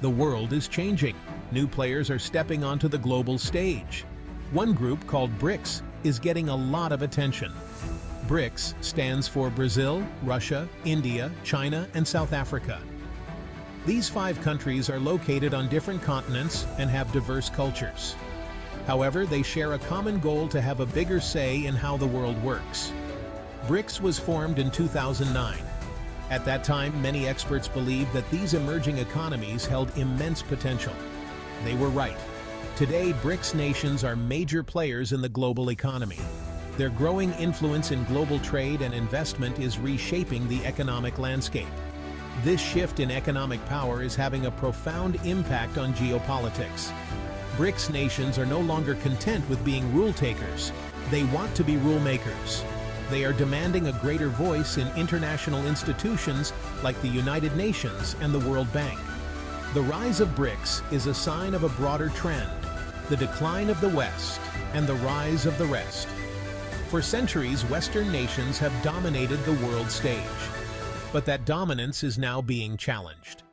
The world is changing. New players are stepping onto the global stage. One group, called BRICS, is getting a lot of attention. BRICS stands for Brazil, Russia, India, China, and South Africa. These 5 countries are located on different continents and have diverse cultures. However, they share a common goal to have a bigger say in how the world works. BRICS was formed in 2009. At that time, many experts believed that these emerging economies held immense potential. They were right. Today, BRICS nations are major players in the global economy. Their growing influence in global trade and investment is reshaping the economic landscape. This shift in economic power is having a profound impact on geopolitics. BRICS nations are no longer content with being rule takers. They want to be rule makers. They are demanding a greater voice in international institutions like the United Nations and the World Bank. The rise of BRICS is a sign of a broader trend, the decline of the West and the rise of the rest. For centuries, Western nations have dominated the world stage, but that dominance is now being challenged.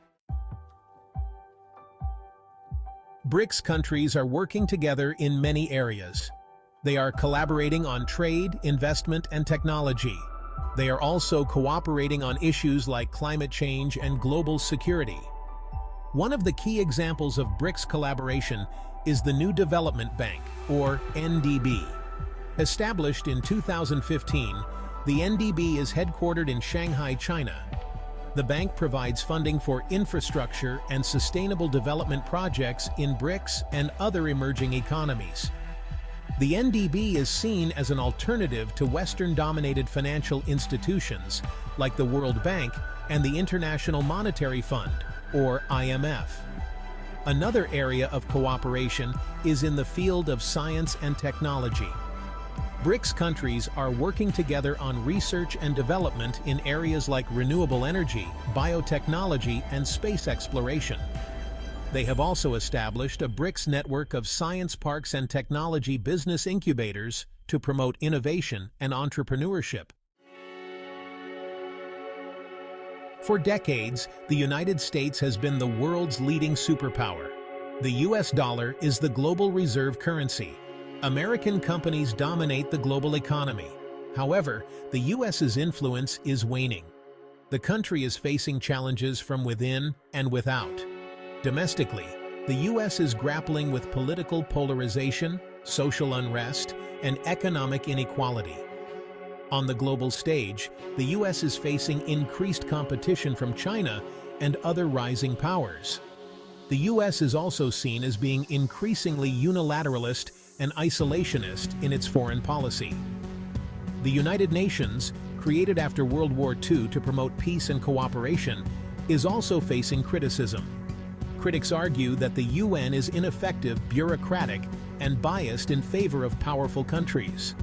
BRICS countries are working together in many areas. They are collaborating on trade, investment, and technology. They are also cooperating on issues like climate change and global security. One of the key examples of BRICS collaboration is the New Development Bank, or NDB. Established in 2015, the NDB is headquartered in Shanghai, China. The bank provides funding for infrastructure and sustainable development projects in BRICS and other emerging economies. The NDB is seen as an alternative to Western-dominated financial institutions like the World Bank and the International Monetary Fund, or IMF. Another area of cooperation is in the field of science and technology. BRICS countries are working together on research and development in areas like renewable energy, biotechnology, and space exploration. They have also established a BRICS network of science parks and technology business incubators to promote innovation and entrepreneurship. For decades, the United States has been the world's leading superpower. The US dollar is the global reserve currency. American companies dominate the global economy. However, the US's influence is waning. The country is facing challenges from within and without. Domestically, the US is grappling with political polarization, social unrest, and economic inequality. On the global stage, the US is facing increased competition from China and other rising powers. The US is also seen as being increasingly unilateralist and isolationist in its foreign policy. The United Nations, created after World War II to promote peace and cooperation, is also facing criticism. Critics argue that the UN is ineffective, bureaucratic, and biased in favor of powerful countries.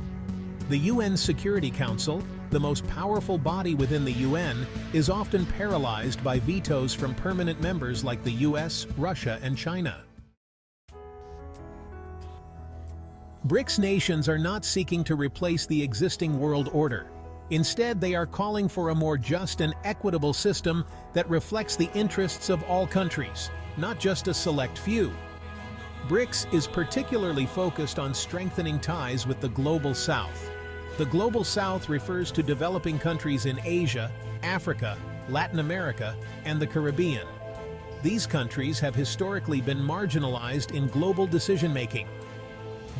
The UN Security Council, the most powerful body within the UN, is often paralyzed by vetoes from permanent members like the US, Russia, and China. BRICS nations are not seeking to replace the existing world order. Instead, they are calling for a more just and equitable system that reflects the interests of all countries, not just a select few. BRICS is particularly focused on strengthening ties with the Global South. The Global South refers to developing countries in Asia, Africa, Latin America, and the Caribbean. These countries have historically been marginalized in global decision-making.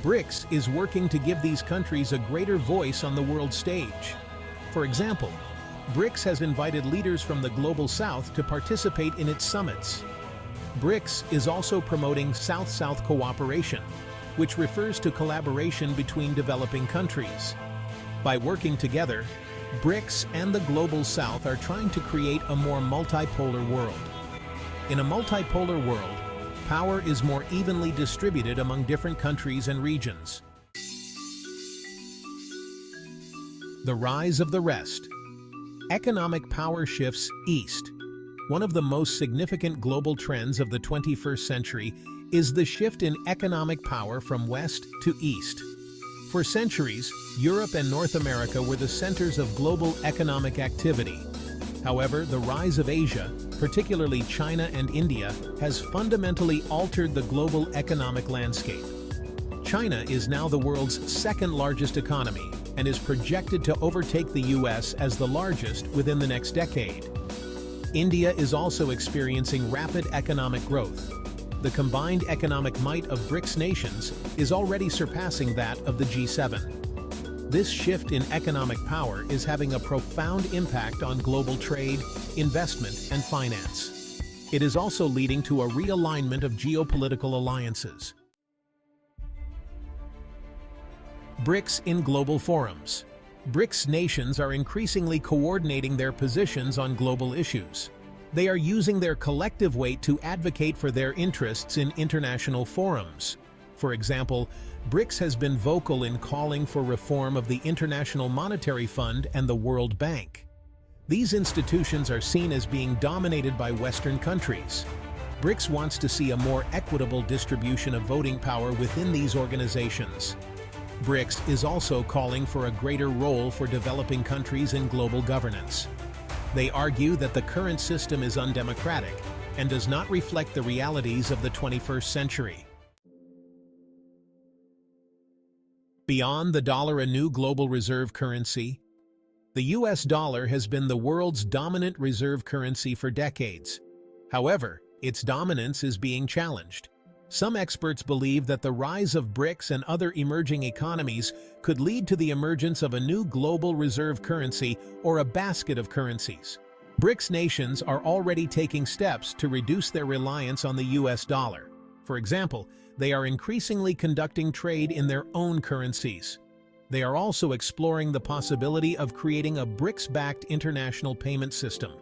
BRICS is working to give these countries a greater voice on the world stage. For example, BRICS has invited leaders from the Global South to participate in its summits. BRICS is also promoting South-South cooperation, which refers to collaboration between developing countries. By working together, BRICS and the Global South are trying to create a more multipolar world. In a multipolar world, power is more evenly distributed among different countries and regions. The rise of the rest. Economic power shifts east. One of the most significant global trends of the 21st century is the shift in economic power from west to east. For centuries, Europe and North America were the centers of global economic activity. However, the rise of Asia, particularly China and India, has fundamentally altered the global economic landscape. China is now the world's second-largest economy and is projected to overtake the US as the largest within the next decade. India is also experiencing rapid economic growth. The combined economic might of BRICS nations is already surpassing that of the G7. This shift in economic power is having a profound impact on global trade, investment, and finance. It is also leading to a realignment of geopolitical alliances. BRICS in global forums. BRICS nations are increasingly coordinating their positions on global issues. They are using their collective weight to advocate for their interests in international forums. For example, BRICS has been vocal in calling for reform of the International Monetary Fund and the World Bank. These institutions are seen as being dominated by Western countries. BRICS wants to see a more equitable distribution of voting power within these organizations. BRICS is also calling for a greater role for developing countries in global governance. They argue that the current system is undemocratic and does not reflect the realities of the 21st century. Beyond the dollar, a new global reserve currency. The US dollar has been the world's dominant reserve currency for decades. However, its dominance is being challenged. Some experts believe that the rise of BRICS and other emerging economies could lead to the emergence of a new global reserve currency or a basket of currencies. BRICS nations are already taking steps to reduce their reliance on the US dollar. For example, they are increasingly conducting trade in their own currencies. They are also exploring the possibility of creating a BRICS-backed international payment system.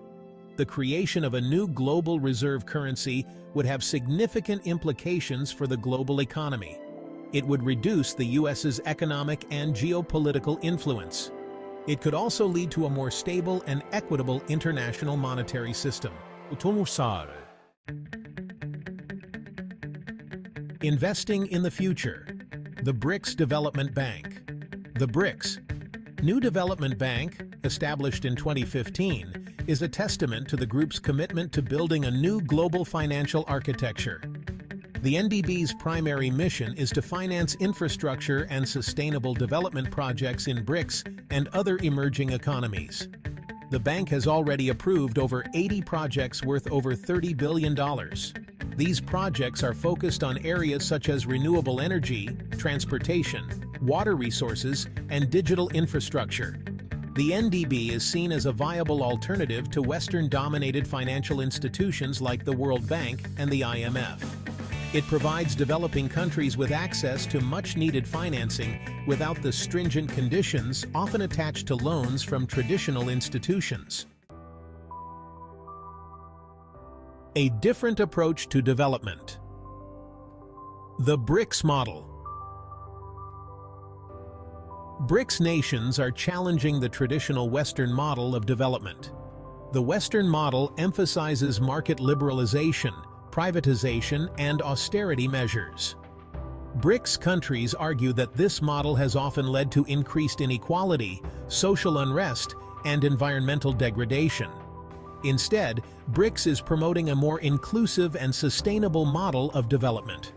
The creation of a new global reserve currency would have significant implications for the global economy. It would reduce the US's economic and geopolitical influence. It could also lead to a more stable and equitable international monetary system. Investing in the future. The BRICS Development Bank. The BRICS New Development Bank, established in 2015, is a testament to the group's commitment to building a new global financial architecture. The NDB's primary mission is to finance infrastructure and sustainable development projects in BRICS and other emerging economies. The bank has already approved over 80 projects worth over $30 billion. These projects are focused on areas such as renewable energy, transportation, water resources, and digital infrastructure. The NDB is seen as a viable alternative to Western-dominated financial institutions like the World Bank and the IMF. It provides developing countries with access to much-needed financing without the stringent conditions often attached to loans from traditional institutions. A different approach to development. The BRICS model. BRICS nations are challenging the traditional Western model of development. The Western model emphasizes market liberalization, privatization, and austerity measures. BRICS countries argue that this model has often led to increased inequality, social unrest, and environmental degradation. Instead, BRICS is promoting a more inclusive and sustainable model of development.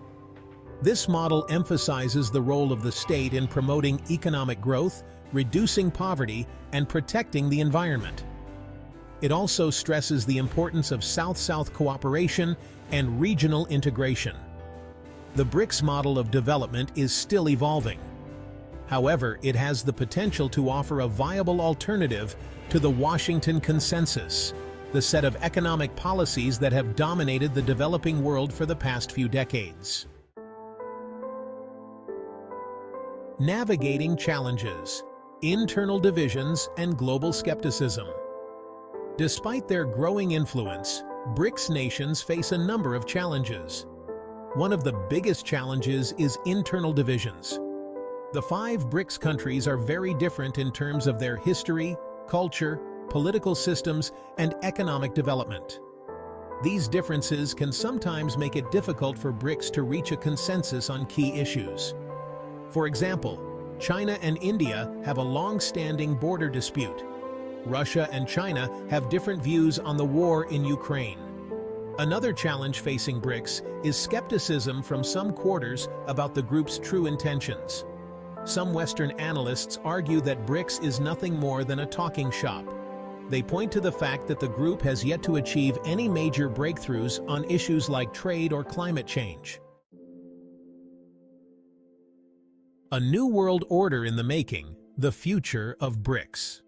This model emphasizes the role of the state in promoting economic growth, reducing poverty, and protecting the environment. It also stresses the importance of South-South cooperation and regional integration. The BRICS model of development is still evolving. However, it has the potential to offer a viable alternative to the Washington Consensus, the set of economic policies that have dominated the developing world for the past few decades. Navigating challenges, internal divisions, and global skepticism. Despite their growing influence, BRICS nations face a number of challenges. One of the biggest challenges is internal divisions. The 5 BRICS countries are very different in terms of their history, culture, political systems, and economic development. These differences can sometimes make it difficult for BRICS to reach a consensus on key issues. For example, China and India have a long-standing border dispute. Russia and China have different views on the war in Ukraine. Another challenge facing BRICS is skepticism from some quarters about the group's true intentions. Some Western analysts argue that BRICS is nothing more than a talking shop. They point to the fact that the group has yet to achieve any major breakthroughs on issues like trade or climate change. A new world order in the making, the future of BRICS.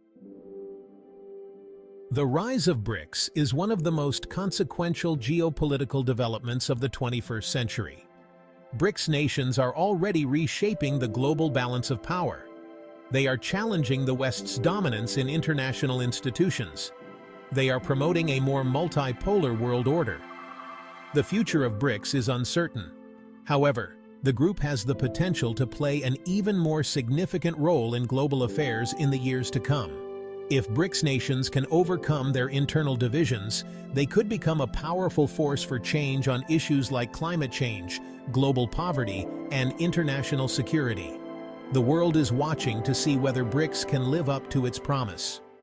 The rise of BRICS is one of the most consequential geopolitical developments of the 21st century. BRICS nations are already reshaping the global balance of power. They are challenging the West's dominance in international institutions. They are promoting a more multipolar world order. The future of BRICS is uncertain. However, the group has the potential to play an even more significant role in global affairs in the years to come. If BRICS nations can overcome their internal divisions, they could become a powerful force for change on issues like climate change, global poverty, and international security. The world is watching to see whether BRICS can live up to its promise.